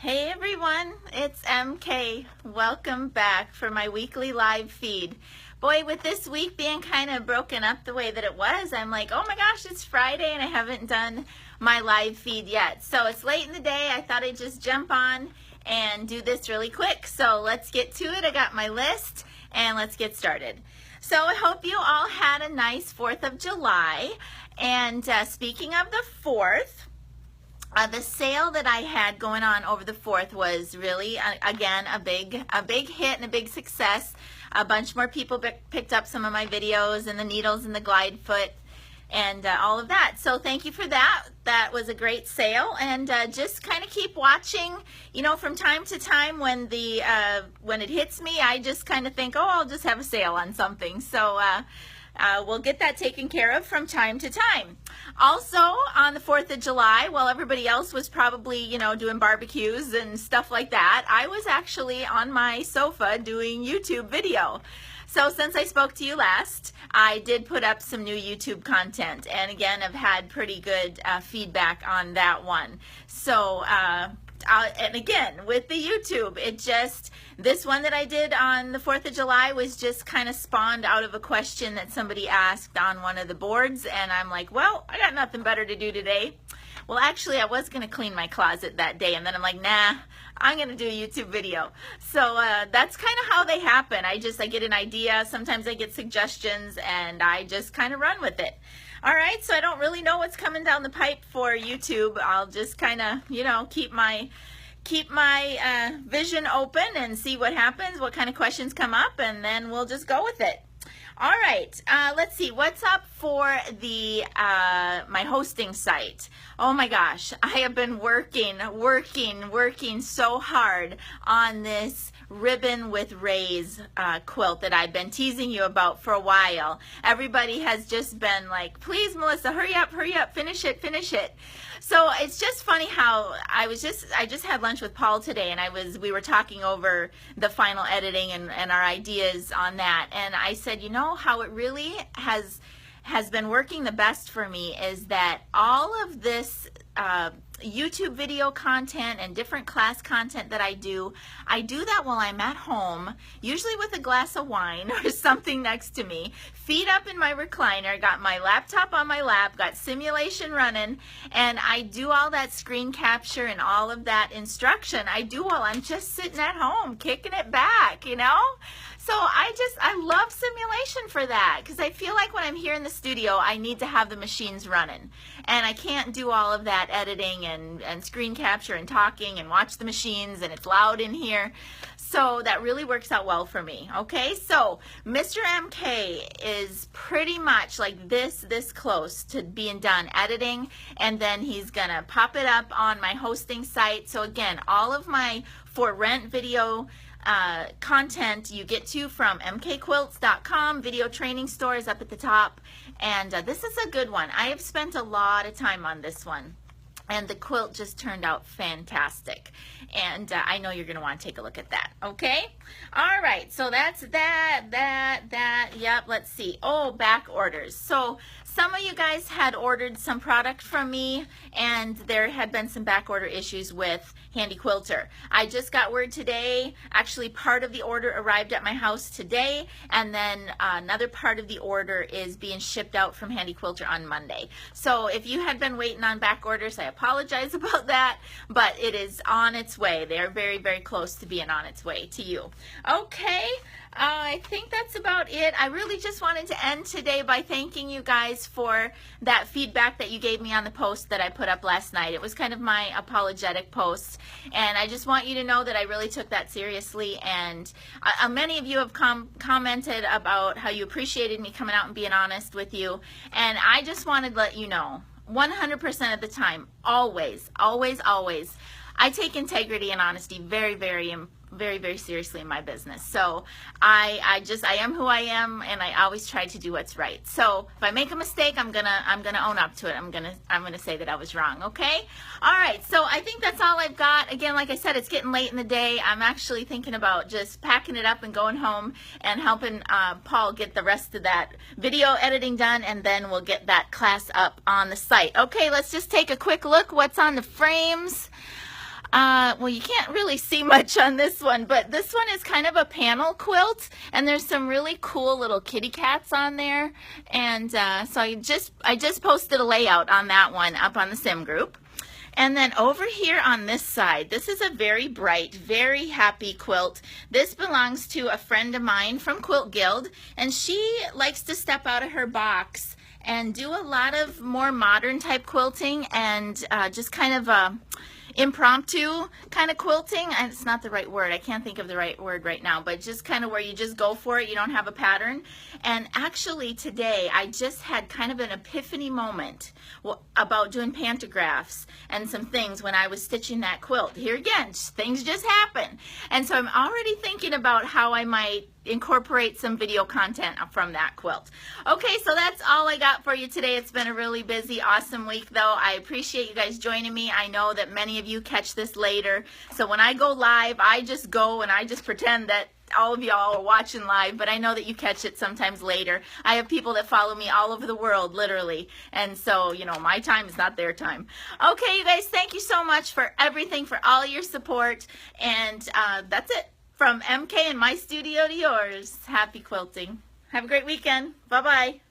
Hey everyone, it's MK. Welcome back for my weekly live feed. Boy, with this week being kind of broken up the way that it was, I'm like, oh my gosh, it's Friday and I haven't done my live feed yet. So it's late in the day. I thought I'd just jump on and do this really quick. So let's get to it. I got my list and let's get started. So I hope you all had a nice 4th of July. And speaking of the 4th, the sale that I had going on over the 4th was really, again, a big hit and a big success. A bunch more people picked up some of my videos and the needles and the glide foot and all of that. So thank you for that. That was a great sale, and just kind of keep watching. You know, from time to time when it hits me, I just kind of think, oh, I'll just have a sale on something. So we'll get that taken care of from time to time. Also, on the 4th of July, while everybody else was probably, you know, doing barbecues and stuff like that, I was actually on my sofa doing YouTube video. So since I spoke to you last, I did put up some new YouTube content, and again, I've had pretty good feedback on that one. So, and again, with the YouTube, this one that I did on the 4th of July was just kind of spawned out of a question that somebody asked on one of the boards, and I'm like, well, I got nothing better to do today. Well, actually, I was going to clean my closet that day, and then I'm like, nah, I'm going to do a YouTube video. So that's kind of how they happen. I get an idea. Sometimes I get suggestions, and I just kind of run with it. All right, so I don't really know what's coming down the pipe for YouTube. I'll just kind of, you know, keep my vision open and see what happens, what kind of questions come up, and then we'll just go with it. All right, let's see what's up for the my hosting site. Oh my gosh, I have been working so hard on this ribbon with rays quilt that I've been teasing you about for a while. Everybody has just been like, please Melissa, hurry up, finish it. So it's just funny how I just had lunch with Paul today, and we were talking over the final editing and our ideas on that, and I said, you know, how it really has been working the best for me is that all of this YouTube video content and different class content that I do that while I'm at home, usually with a glass of wine or something next to me, feet up in my recliner, got my laptop on my lap, got simulation running, and I do all that screen capture and all of that instruction I do while I'm just sitting at home, kicking it back, you know? So I love simulation for that, because I feel like when I'm here in the studio, I need to have the machines running, and I can't do all of that editing and screen capture and talking and watch the machines, and it's loud in here. So that really works out well for me. Okay, so Mr. MK is pretty much like this close to being done editing, and then he's gonna pop it up on my hosting site. So again, all of my for rent video content you get to from mkquilts.com. Video training store is up at the top, and this is a good one. I have spent a lot of time on this one, and the quilt just turned out fantastic, and I know you're going to want to take a look at that. Okay, all right, so that's that. Yep, let's see. Oh, back orders. So some of you guys had ordered some product from me, and there had been some back order issues with Handy Quilter. I just got word today, actually part of the order arrived at my house today, and then another part of the order is being shipped out from Handy Quilter on Monday. So if you had been waiting on back orders, I apologize about that, but it is on its way. They're very, very close to being on its way to you. Okay, I think that's about it. I really just wanted to end today by thanking you guys for that feedback that you gave me on the post that I put up last night. It was kind of my apologetic post, and I just want you to know that I really took that seriously, and many of you have commented about how you appreciated me coming out and being honest with you, and I just wanted to let you know 100% of the time, always, I take integrity and honesty very, very seriously in my business. So I am who I am, and I always try to do what's right. So if I make a mistake, I'm gonna own up to it. I'm gonna say that I was wrong. Okay. All right. So I think that's all I've got. Again, like I said, it's getting late in the day. I'm actually thinking about just packing it up and going home and helping Paul get the rest of that video editing done, and then we'll get that class up on the site. Okay. Let's just take a quick look what's on the frames. Well, you can't really see much on this one, but this one is kind of a panel quilt, and there's some really cool little kitty cats on there. And so I just posted a layout on that one up on the Sim group. And then over here on this side, this is a very bright, very happy quilt. This belongs to a friend of mine from Quilt Guild, and she likes to step out of her box and do a lot of more modern type quilting and just kind of impromptu kind of quilting. And it's not the right word, I can't think of the right word right now, but just kind of where you just go for it, you don't have a pattern. And actually today I just had kind of an epiphany moment about doing pantographs and some things when I was stitching that quilt. Here again, things just happen, and so I'm already thinking about how I might incorporate some video content from that quilt. Okay, so that's all I got for you today. It's been a really busy, awesome week though. I appreciate you guys joining me. I know that many of you catch this later, so when I go live, I just go and I just pretend that all of y'all are watching live, but I know that you catch it sometimes later. I have people that follow me all over the world, literally, and so, you know, my time is not their time. Okay, you guys, thank you so much for everything, for all your support, and that's it. From MK and my studio to yours, happy quilting. Have a great weekend. Bye-bye.